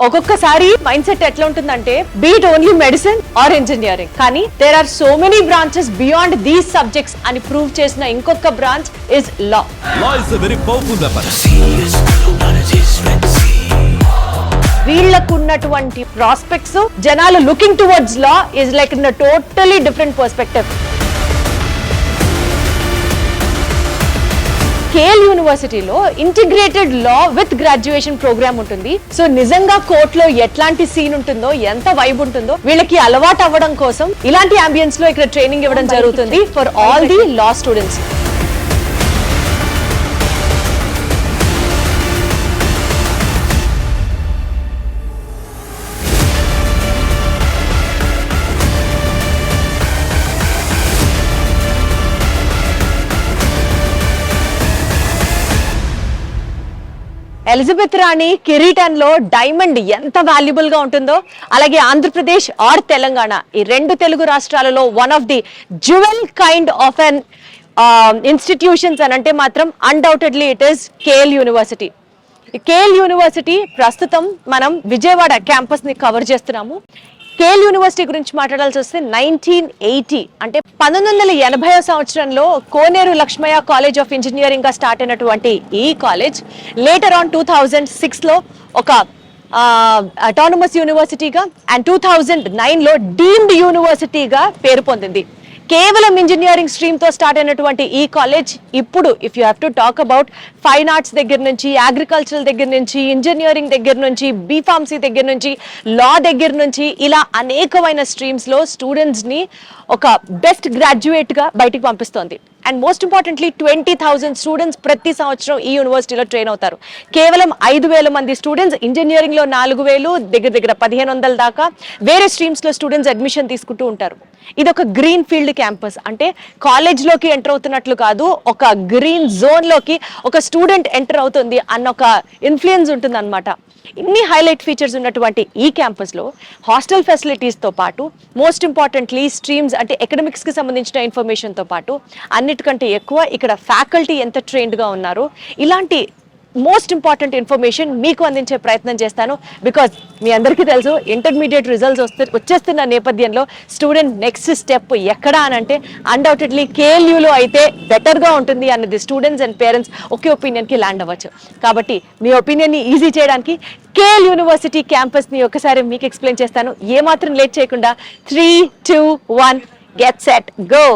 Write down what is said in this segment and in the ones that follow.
ఒక్కొక్కసారి mind set ఎట్లా ఉంటుందంటే be it only medicine or engineering, కానీ there are so many branches beyond these subjects అని ప్రూవ్ చేసిన ఇంకొక branch is law. Law is a very powerful weapon. వీళ్ళకున్నటువంటి prospects, జనాలు looking towards law is like in a totally different perspective. KL యూనివర్సిటీలో integrated law with graduation programme ఉంటుంది. So నిజంగా కోర్టులో ఎట్లాంటి సీన్ ఉంటుందో, ఎంత వైబ్ ఉంటుందో వీళ్ళకి అలవాటు అవ్వడం కోసం ఇలాంటి అంబియన్స్ లో ఇక్కడ ట్రైనింగ్ ఇవ్వడం జరుగుతుంది for all the law students. Elizabeth రాణి కిరీటంలో డైమండ్ ఎంత వాల్యుబుల్ గా ఉంటుందో, అలాగే ఆంధ్రప్రదేశ్ ఆర్ తెలంగాణ ఈ రెండు తెలుగు రాష్ట్రాలలో one of the jewel kind of an institutions అని అంటే మాత్రం undoubtedly it is KL university. KL university ప్రస్తుతం మనం విజయవాడ క్యాంపస్ ని కవర్ చేస్తున్నాము. కేఎల్ యూనివర్సిటీ గురించి మాట్లాడాల్సి వస్తే 1980 అంటే 1980వ సంవత్సరంలో Koneru Lakshmaiah college of engineering గా స్టార్ట్ అయినటువంటి ఈ కాలేజ్ లేటర్ ఆన్ 2006లో ఒక అటానమస్ యూనివర్సిటీగా అండ్ 2009లో డీమ్డ్ యూనివర్సిటీగా పేరు పొందింది. కేవలం ఇంజనీరింగ్ స్ట్రీమ్ తో స్టార్ట్ అయినటువంటి ఈ కాలేజ్ ఇప్పుడు if you have to talk about fine arts దగ్గర నుంచి, అగ్రికల్చరల్ దగ్గర నుంచి, ఇంజనీరింగ్ దగ్గర నుంచి, బీఫార్మసీ దగ్గర నుంచి, లా దగ్గర నుంచి ఇలా అనేకమైన స్ట్రీమ్స్ లో స్టూడెంట్స్ ని ఒక బెస్ట్ గ్రాడ్యుయేట్ గా బయటికి పంపిస్తోంది. అండ్ మోస్ట్ ఇంపార్టెంట్లీ 20,000 స్టూడెంట్స్ ప్రతి సంవత్సరం ఈ యూనివర్సిటీలో ట్రైన్ అవుతారు. కేవలం 5,000 మంది స్టూడెంట్స్, ఇంజనీరింగ్ లో 4,000, దగ్గర 1,500 దాకా వేరే స్ట్రీమ్స్ లో స్టూడెంట్స్ అడ్మిషన్ తీసుకుంటూ ఉంటారు. ఇది ఒక గ్రీన్ ఫీల్డ్ క్యాంపస్, అంటే కాలేజ్ లోకి ఎంటర్ అవుతున్నట్లు కాదు, ఒక గ్రీన్ జోన్ లోకి ఒక స్టూడెంట్ ఎంటర్ అవుతుంది అన్న ఒక ఇన్ఫ్లుయెన్స్ ఉంటుంది అనమాట. ఇన్ని హైలైట్ ఫీచర్స్ ఉన్నటువంటి ఈ క్యాంపస్ లో హాస్టల్ ఫెసిలిటీస్ తో పాటు మోస్ట్ ఇంపార్టెంట్లీ స్ట్రీమ్స్ అంటే ఎకడమిక్స్ కి సంబంధించిన ఇన్ఫర్మేషన్ తో పాటు అన్నిటికంటే ఎక్కువ ఇక్కడ ఫ్యాకల్టీ ఎంత ట్రైన్డ్ గా ఉన్నారు, ఇలాంటి మోస్ట్ ఇంపార్టెంట్ ఇన్ఫర్మేషన్ మీకు అందించే ప్రయత్నం చేస్తాను. బికాజ్ మీ అందరికీ తెలుసు ఇంటర్మీడియట్ రిజల్ట్స్ వచ్చేస్తున్న నేపథ్యంలో స్టూడెంట్ నెక్స్ట్ స్టెప్ ఎక్కడ అని అంటే అన్డౌటెడ్లీ కేఎల్యూలో అయితే బెటర్గా ఉంటుంది అన్నది స్టూడెంట్స్ అండ్ పేరెంట్స్ ఒకే ఒపీనియన్కి ల్యాండ్ అవ్వచ్చు. కాబట్టి మీ ఒపీనియన్ని ఈజీ చేయడానికి కేఎల్ యూనివర్సిటీ క్యాంపస్ని ఒకసారి మీకు ఎక్స్ప్లెయిన్ చేస్తాను. ఏమాత్రం లేట్ చేయకుండా 3, 2, 1 గెట్ సెట్ గో.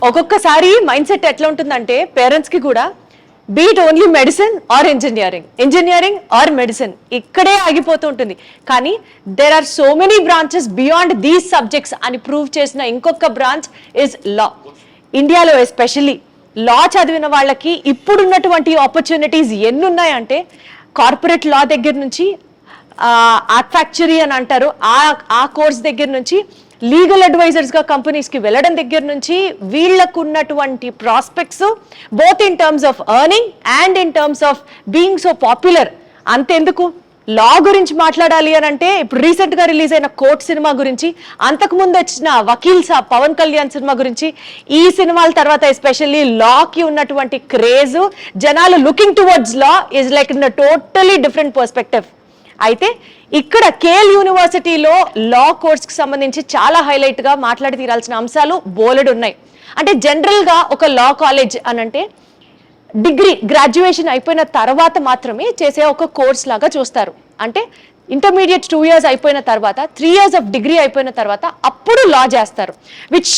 ఒక్కొక్కసారి మైండ్ సెట్ ఎట్లా ఉంటుందంటే పేరెంట్స్ కి కూడా be it only medicine or engineering or medicine ఇక్కడే ఆగిపోతూ ఉంటుంది. కానీ there are so many branches beyond these subjects అని ప్రూవ్ చేసిన ఇంకొక బ్రాంచ్ ఇస్ లా. ఇండియాలో ఎస్పెషల్లీ లా చదివిన వాళ్ళకి ఇప్పుడున్నటువంటి ఆపర్చునిటీస్ ఎన్ని ఉన్నాయంటే కార్పొరేట్ లా దగ్గర నుంచి ఆర్ట్ ఫ్యాక్చరీ అని అంటారు ఆ కోర్స్ దగ్గర నుంచి, లీగల్ అడ్వైజర్స్ గా కంపెనీస్ కి వెళ్ళడం దగ్గర నుంచి వీళ్లకు ఉన్నటువంటి prospects both in terms of earning and in terms of being so popular. అంతెందుకు లా గురించి మాట్లాడాలి అని అంటే ఇప్పుడు రీసెంట్ గా రిలీజ్ అయిన కోర్ట్ సినిమా గురించి, అంతకుముందు వచ్చిన వకీల్ సాబ్ పవన్ కళ్యాణ్ సినిమా గురించి, ఈ సినిమాల తర్వాత ఎస్పెషల్లీ లాకి ఉన్నటువంటి క్రేజ్, జనాలు looking towards law is like in totally different perspective. అయితే ఇక్కడ కేఎల్ యూనివర్సిటీలో లా కోర్స్ కి సంబంధించి చాలా హైలైట్ గా మాట్లాడి తీరాల్సిన అంశాలు బోలెడు ఉన్నాయి. అంటే జనరల్ గా ఒక లా కాలేజ్ అని అంటే డిగ్రీ గ్రాడ్యుయేషన్ అయిపోయిన తర్వాత మాత్రమే చేసే ఒక కోర్స్ లాగా చూస్తారు. అంటే ఇంటర్మీడియట్ 2 years అయిపోయిన తర్వాత 3 years ఆఫ్ డిగ్రీ అయిపోయిన తర్వాత అప్పుడు లా చేస్తారు, which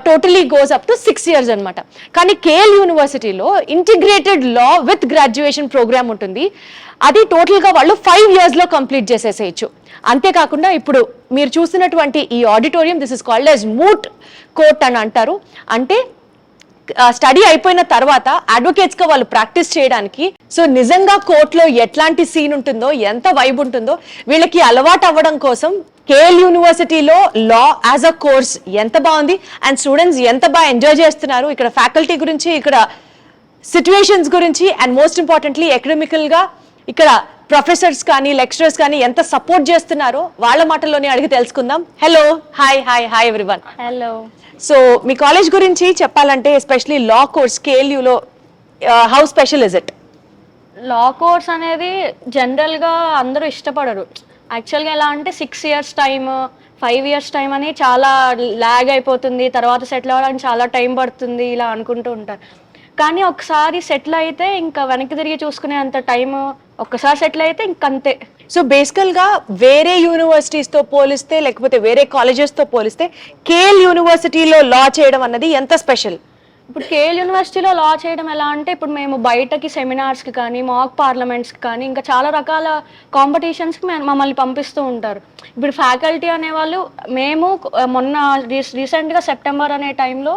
totally goes up to 6 years అనమాట. కానీ కేఎల్ యూనివర్సిటీలో integrated law with graduation programme ఉంటుంది. అది టోటల్ గా వాళ్ళు 5 years లో కంప్లీట్ చేసేసేయచ్చు. అంతేకాకుండా ఇప్పుడు మీరు చూసినటువంటి ఈ auditorium this is called as moot court అని అంటారు. అంటే స్టడీ అయిపోయిన తర్వాత అడ్వకేట్స్ గా వాళ్ళు ప్రాక్టీస్ చేయడానికి, సో నిజంగా కోర్టులో ఎట్లాంటి సీన్ ఉంటుందో, ఎంత వైబ్ ఉంటుందో వీళ్ళకి అలవాటు అవ్వడం కోసం కేఎల్ యూనివర్సిటీలో లా యాజ్ అ కోర్స్ ఎంత బాగుంది అండ్ స్టూడెంట్స్ ఎంత బాగా ఎంజాయ్ చేస్తున్నారు. ఇక్కడ ఫ్యాకల్టీ గురించి, ఇక్కడ సిచ్యువేషన్స్ గురించి అండ్ మోస్ట్ ఇంపార్టెంట్లీ ఎకడమికల్ గా ఇక్కడ ప్రొఫెసర్స్ కానీ లెక్చరర్స్ కానీ ఎంత సపోర్ట్ చేస్తున్నారో వాళ్ళ మాటల్లోనే అడిగి తెలుసుకుందాం. Hello, hi hi hi everyone. Hello. So మీ కాలేజ్ గురించి చెప్పాలంటే ఎస్పెషలీ లా కోర్స్ కేఎల్యూలో how special is it? Law course అనేది జనరల్గా అందరూ ఇష్టపడరు. యాక్చువల్గా ఎలా అంటే 6 years టైమ్, 5 years టైం అని చాలా ల్యాగ్ అయిపోతుంది, తర్వాత సెటిల్ అవ్వడానికి చాలా టైం పడుతుంది ఇలా అనుకుంటూ ఉంటారు. కానీ ఒకసారి సెటిల్ అయితే ఇంకా వెనక్కి తిరిగి చూసుకునే అంత టైం, ఒక్కసారి సెటిల్ అయితే ఇంకంతే. సో బేసికల్ గా వేరే యూనివర్సిటీస్ తో పోలిస్తే లేకపోతే వేరే కాలేజెస్ తో పోలిస్తే కేఎల్ యూనివర్సిటీలో లా చేయడం అన్నది ఎంత స్పెషల్? ఇప్పుడు కేఎల్ యూనివర్సిటీలో లా చేయడం ఎలా అంటే, ఇప్పుడు మేము బయటకి సెమినార్స్కి కానీ, మాక్ పార్లమెంట్స్కి కానీ, ఇంకా చాలా రకాల కాంపిటీషన్స్కి మమ్మల్ని పంపిస్తూ ఉంటారు. ఇప్పుడు ఫ్యాకల్టీ అనేవాళ్ళు, మేము మొన్న రీసెంట్గా సెప్టెంబర్ అనే టైంలో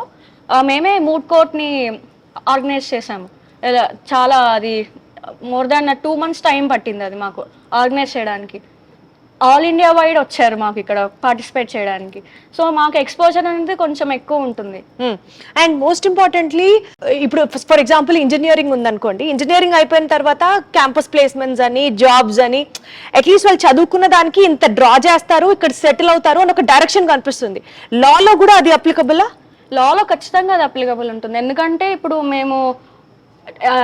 మేమే మూడ్ కోర్ట్ని ఆర్గనైజ్ చేసాము. చాలా అది మోర్ దాన్ 2 months టైం పట్టింది అది మాకు ఆర్గనైజ్ చేయడానికి. ఆల్ ఇండియా వైడ్ వచ్చారు మాకు ఇక్కడ పార్టిసిపేట్ చేయడానికి. సో మాకు ఎక్స్పోజర్ అనేది కొంచెం ఎక్కువ ఉంటుంది. అండ్ మోస్ట్ ఇంపార్టెంట్లీ ఇప్పుడు ఫర్ ఎగ్జాంపుల్ ఇంజనీరింగ్ ఉందనుకోండి, ఇంజనీరింగ్ అయిపోయిన తర్వాత క్యాంపస్ ప్లేస్మెంట్స్ అని, జాబ్స్ అని, అట్లీస్ట్ వాళ్ళు చదువుకున్న దానికి ఇంత డ్రా చేస్తారు, ఇక్కడ సెటిల్ అవుతారు అని ఒక డైరెక్షన్ కనిపిస్తుంది. లాలో కూడా అది అప్లికబులా? లాలో ఖచ్చితంగా అది అప్లికబుల్ ఉంటుంది. ఎందుకంటే ఇప్పుడు మేము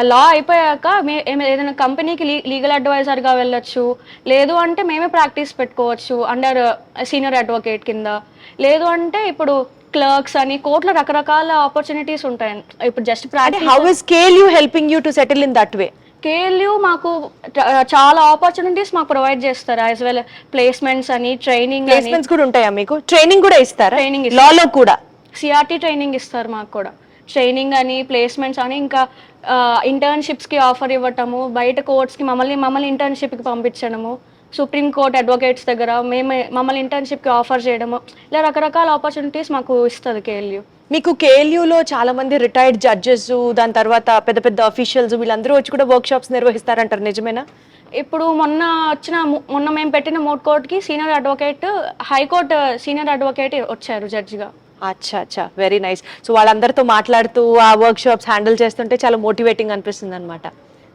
లా అయిపోయాక ఏదైనా కంపెనీకి లీగల్ అడ్వైజర్గా వెళ్ళొచ్చు, లేదు అంటే మేమే ప్రాక్టీస్ పెట్టుకోవచ్చు అండర్ సీనియర్ అడ్వకేట్ కింద, లేదు అంటే ఇప్పుడు క్లర్క్స్ అని కోర్టులో రకరకాల ఆపర్చునిటీస్ ఉంటాయి. ఇప్పుడు just practice. How is KLU helping you to settle in that way? KLU మాకు చాలా ఆపర్చునిటీస్ మాకు ప్రొవైడ్ చేస్తారు, యాజ్ వెల్ ప్లేస్మెంట్స్ అని, ట్రైనింగ్. ప్లేస్మెంట్స్ కూడా ఉంటాయా మీకు? ట్రైనింగ్ కూడా ఇస్తారా? ట్రైనింగ్ లాలో కూడా సిఆర్టీ ట్రైనింగ్ ఇస్తారు మాకు కూడా. ట్రైనింగ్ అని, ప్లేస్మెంట్స్ అని, ఇంకా ఇంటర్న్షిప్స్కి ఆఫర్ ఇవ్వటము, బయట కోర్ట్స్కి మమ్మల్ని ఇంటర్న్షిప్కి పంపించడము, సుప్రీం కోర్ట్ అడ్వకేట్స్ దగ్గర మమ్మల్ని ఇంటర్న్షిప్కి ఆఫర్ చేయడము, ఇలా రకరకాల ఆపర్చునిటీస్ మాకు ఇస్తుంది కేఎల్యూ. మీకు కేఎల్యూలో చాలా మంది రిటైర్డ్ జడ్జెస్, దాని తర్వాత పెద్ద పెద్ద అఫీషియల్స్ వీళ్ళందరూ వచ్చి కూడా వర్క్ షాప్స్ నిర్వహిస్తారంటారు, నిజమేనా? ఇప్పుడు మొన్న మేము పెట్టిన మూడ్ కోర్ట్కి senior advocate, high court senior advocate వచ్చారు జడ్జిగా. అచ్చా అచ్చా, వెరీ నైస్. సో వాళ్ళందరితో మాట్లాడుతూ ఆ వర్క్ షాప్స్ హ్యాండిల్ చేస్తుంటే చాలా మోటివేటింగ్ అనిపిస్తుంది అనమాట.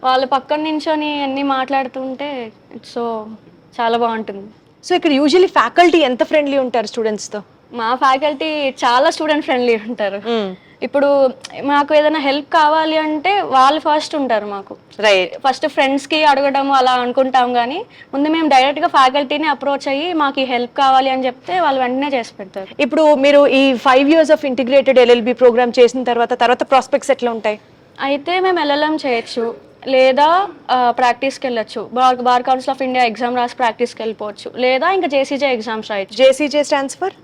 వాళ్ళ పక్కన నించొని అన్ని మాట్లాడుతుంటే సో చాలా బాగుంటుంది. సో ఇక్కడ యూజువల్లీ ఫ్యాకల్టీ ఎంత ఫ్రెండ్లీ ఉంటారు స్టూడెంట్స్తో? మా ఫ్యాకల్టీ చాలా స్టూడెంట్ ఫ్రెండ్లీ ఉంటారు. ఇప్పుడు మాకు ఏదైనా హెల్ప్ కావాలి అంటే వాళ్ళు ఫస్ట్ ఉంటారు మాకు. రైట్. ఫస్ట్ ఫ్రెండ్స్కి అడగడం అలా అనుకుంటాం, కానీ ముందు మేము డైరెక్ట్గా ఫ్యాకల్టీని అప్రోచ్ అయ్యి మాకు ఈ హెల్ప్ కావాలి అని చెప్తే వాళ్ళు వెంటనే చేసి పెడతారు. ఇప్పుడు మీరు ఈ 5 years of integrated LLB programme చేసిన తర్వాత ప్రాస్పెక్ట్స్ ఎట్లా ఉంటాయి? అయితే మేము ఎల్ఎల్ఎం చేయొచ్చు, లేదా ప్రాక్టీస్కి వెళ్ళొచ్చు. Bar council of India exam రాసి ప్రాక్టీస్కి వెళ్ళిపోవచ్చు, లేదా ఇంకా జేసీజే ఎగ్జామ్స్ రాయొచ్చు. JCJ stands for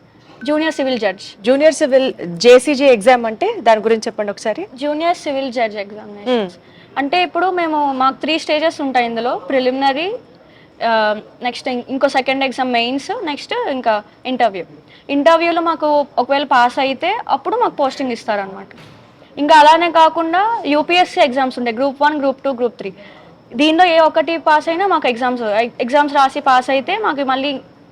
junior civil judge. Junior civil JCJ exam అంటే దాని గురించి చెప్పండి ఒకసారి. జూనియర్ సివిల్ జడ్జ్ ఎగ్జామినేషన్స్ అంటే ఇప్పుడు మాకు 3 stages ఉంటాయి ఇందులో. ప్రిలిమినరీ, నెక్స్ట్ ఇంకో సెకండ్ ఎగ్జామ్ మెయిన్స్, నెక్స్ట్ ఇంకా ఇంటర్వ్యూలో మాకు ఒకవేళ పాస్ అయితే అప్పుడు మాకు పోస్టింగ్ ఇస్తారనమాట. ఇంకా అలానే కాకుండా యూపీఎస్సీ ఎగ్జామ్స్ ఉంటాయి, Group 1, Group 2, Group 3. దీనిలో ఏ ఒక్కటి పాస్ అయినా మాకు ఎగ్జామ్స్ రాసి పాస్ అయితే మాకు మళ్ళీ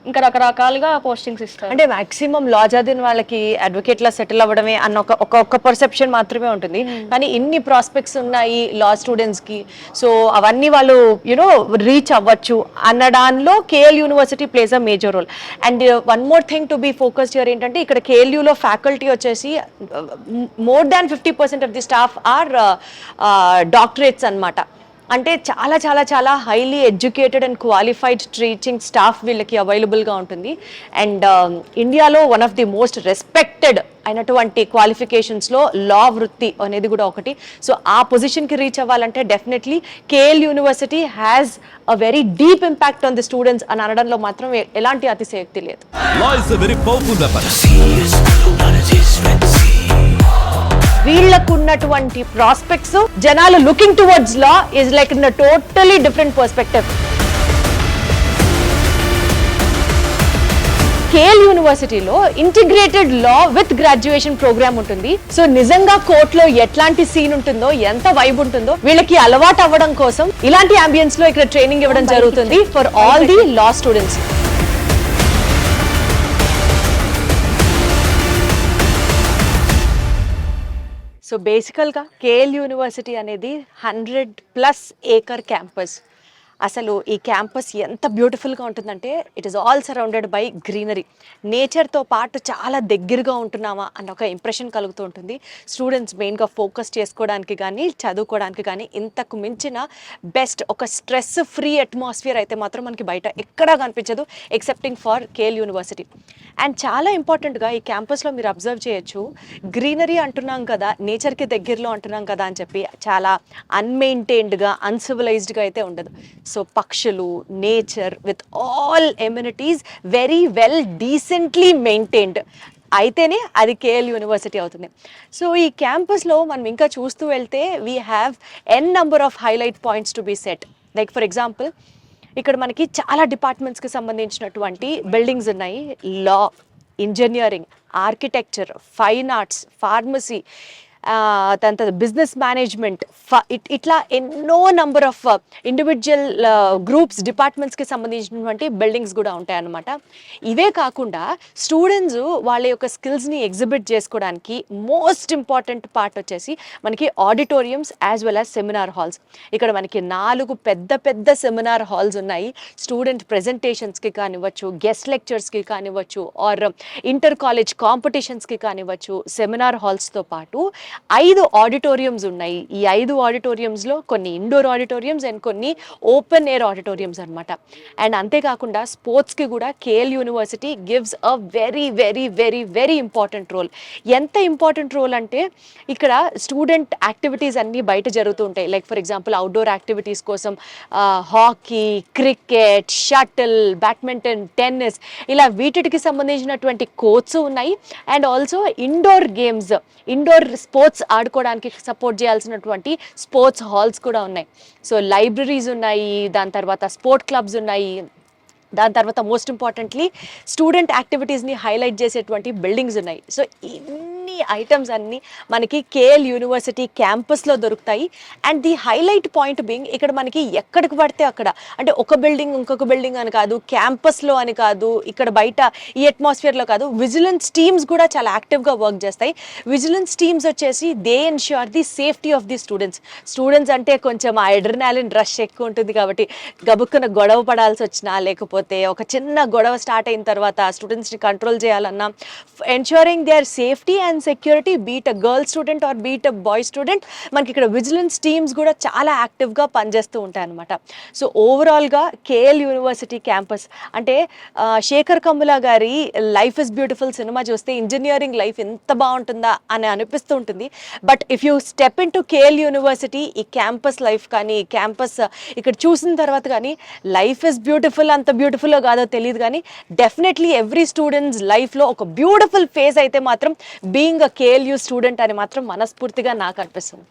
ఇంకా రకరకాలుగా పోస్టింగ్స్ ఇస్తారు. అంటే మాక్సిమం లా చదివిన వాళ్ళకి అడ్వకేట్ లా సెటిల్ అవ్వడమే అన్న ఒక పర్సెప్షన్ మాత్రమే ఉంటుంది, కానీ ఇన్ని ప్రాస్పెక్ట్స్ ఉన్నాయి లా స్టూడెంట్స్ కి, సో అవన్నీ వాళ్ళు రీచ్ అవ్వచ్చు అన్న దానిలో KL university plays a major role. And one more thing to be focused here ఏంటంటే, ఇక్కడ కేఎల్యూలో ఫ్యాకల్టీ వచ్చేసి more than 50% of the staff are doctorates అన్నమాట. అంటే చాలా చాలా చాలా highly educated and qualified teaching staff వీళ్ళకి అవైలబుల్గా ఉంటుంది. అండ్ ఇండియాలో one of the most respected అయినటువంటి క్వాలిఫికేషన్స్లో లా వృత్తి అనేది కూడా ఒకటి. సో ఆ పొజిషన్కి రీచ్ అవ్వాలంటే definitely KL university has a very deep impact on the students అని అనడంలో మాత్రం ఎలాంటి అతిశయోక్తి లేదు. Law is a very powerful weapon. వీళ్ళకున్నటువంటి ప్రాస్పెక్ట్స్, జనాలు looking towards law is like in a totally different perspective. KL యూనివర్సిటీలో integrated law with graduation programme ఉంటుంది. సో నిజంగా కోర్టులో ఎట్లాంటి సీన్ ఉంటుందో, ఎంత వైబ్ ఉంటుందో వీళ్ళకి అలవాటు అవ్వడం కోసం ఇలాంటి అంబియన్స్ లో ఇక్కడ ట్రైనింగ్ ఇవ్వడం జరుగుతుంది for all the law students. So బేసికల్గా కేఎల్ యూనివర్సిటీ అనేది 100+ ఏకర్ క్యాంపస్. అసలు ఈ క్యాంపస్ ఎంత బ్యూటిఫుల్గా ఉంటుందంటే it is all surrounded by greenery. నేచర్తో పాటు చాలా దగ్గరగా ఉంటున్నామా అన్న ఒక ఇంప్రెషన్ కలుగుతూ ఉంటుంది. స్టూడెంట్స్ మెయిన్గా ఫోకస్ చేసుకోవడానికి కానీ చదువుకోవడానికి కానీ ఇంతకు మించిన బెస్ట్ ఒక స్ట్రెస్ ఫ్రీ అట్మాస్ఫియర్ అయితే మాత్రం మనకి బయట ఎక్కడా కనిపించదు excepting for KL university. And చాలా ఇంపార్టెంట్గా ఈ క్యాంపస్లో మీరు అబ్జర్వ్ చేయొచ్చు, గ్రీనరీ అంటున్నాం కదా, నేచర్కి దగ్గరలో అంటున్నాం కదా అని చెప్పి చాలా అన్మెయింటైన్డ్గా అన్సివిలైజ్డ్గా అయితే ఉండదు. సో పక్షులు, nature with all amenities very well decently maintained అయితేనే అది కేఎల్ యూనివర్సిటీ అవుతుంది. సో ఈ క్యాంపస్లో మనం ఇంకా చూస్తూ వెళ్తే we have number of highlight points to be set. Like for example ఇక్కడ మనకి చాలా డిపార్ట్మెంట్స్కి సంబంధించినటువంటి బిల్డింగ్స్ ఉన్నాయి. Law, engineering, architecture, fine arts, pharmacy, దాని తర్వాత బిజినెస్ మేనేజ్మెంట్, ఇట్లా ఎన్నో నంబర్ ఆఫ్ ఇండివిజువల్ గ్రూప్స్ డిపార్ట్మెంట్స్కి సంబంధించినటువంటి బిల్డింగ్స్ కూడా ఉంటాయన్నమాట. ఇవే కాకుండా స్టూడెంట్స్ వాళ్ళ యొక్క స్కిల్స్ని ఎగ్జిబిట్ చేసుకోవడానికి మోస్ట్ ఇంపార్టెంట్ పార్ట్ వచ్చేసి మనకి auditoriums as well as seminar halls. ఇక్కడ మనకి 4 పెద్ద సెమినార్ హాల్స్ ఉన్నాయి. స్టూడెంట్ ప్రెజెంటేషన్స్కి కానివ్వచ్చు, గెస్ట్ లెక్చర్స్కి కానివ్వచ్చు, ఆర్ ఇంటర్ కాలేజ్ కాంపిటీషన్స్కి కానివ్వచ్చు, సెమినార్ హాల్స్తో పాటు 5 ఆడిటోరియంస్ ఉన్నాయి. ఈ 5 ఆడిటోరియంస్లో కొన్ని ఇండోర్ ఆడిటోరియంస్ అండ్ కొన్ని ఓపెన్ ఎయిర్ ఆడిటోరియంస్ అనమాట. అండ్ అంతేకాకుండా స్పోర్ట్స్కి కూడా KL university gives a very very very very important role. ఎంత ఇంపార్టెంట్ రోల్ అంటే ఇక్కడ స్టూడెంట్ యాక్టివిటీస్ అన్నీ బయట జరుగుతూ ఉంటాయి. Like for example outdoor activities కోసం hockey, cricket, shuttle, badminton, tennis ఇలా వీటికి సంబంధించినటువంటి కోర్ట్స్ ఉన్నాయి. And also indoor games, indoor sports ఆడుకోవడానికి సపోర్ట్ చేయాల్సినటువంటి స్పోర్ట్స్ హాల్స్ కూడా ఉన్నాయి. సో లైబ్రరీస్ ఉన్నాయి, దాని తర్వాత స్పోర్ట్ క్లబ్స్ ఉన్నాయి, దాని తర్వాత మోస్ట్ ఇంపార్టెంట్లీ స్టూడెంట్ యాక్టివిటీస్ని హైలైట్ చేసేటువంటి బిల్డింగ్స్ ఉన్నాయి. సో ఇన్ని ఐటమ్స్ అన్నీ మనకి కేఎల్ యూనివర్సిటీ క్యాంపస్లో దొరుకుతాయి. And the highlight point being ఇక్కడ మనకి ఎక్కడికి పడితే అక్కడ, అంటే ఒక బిల్డింగ్ ఇంకొక బిల్డింగ్ అని కాదు, క్యాంపస్లో అని కాదు, ఇక్కడ బయట ఈ అట్మాస్ఫియర్లో కాదు, విజిలెన్స్ టీమ్స్ కూడా చాలా యాక్టివ్గా వర్క్ చేస్తాయి. విజిలెన్స్ టీమ్స్ వచ్చేసి they ensure the safety of the students అంటే కొంచెం ఆ అడ్రినాలిన్ రష్ ఎక్కువ ఉంటుంది కాబట్టి గబుక్కున గొడవ పడాల్సి వచ్చినా, లేకపోతే ఒక చిన్న గొడవ స్టార్ట్ అయిన తర్వాత స్టూడెంట్స్ని కంట్రోల్ చేయాలన్నా, ensuring their safety and security, be it a girl student or be it a boy student, మనకి ఇక్కడ విజిలెన్స్ టీమ్స్ కూడా చాలా యాక్టివ్గా పనిచేస్తూ ఉంటాయి అనమాట. సో ఓవరాల్గా కేఎల్ యూనివర్సిటీ క్యాంపస్ అంటే శేఖర్ కమ్ముల గారి లైఫ్ ఇస్ బ్యూటిఫుల్ సినిమా చూస్తే ఇంజనీరింగ్ లైఫ్ ఎంత బాగుంటుందా అని అనిపిస్తూ ఉంటుంది. But if you step in to KL university, ఈ క్యాంపస్ లైఫ్ కానీ క్యాంపస్ ఇక్కడ చూసిన తర్వాత కానీ లైఫ్ ఇస్ బ్యూటిఫుల్, అంత బ్యూటిఫుల్ కాదో తెలియదు కానీ డెఫినెట్లీ ఎవ్రీ స్టూడెంట్స్ లైఫ్లో ఒక బ్యూటిఫుల్ ఫేజ్ అయితే మాత్రం బీయింగ్ అ కేఎల్యూ స్టూడెంట్ అని మాత్రం మనస్ఫూర్తిగా నాకు అనిపిస్తుంది.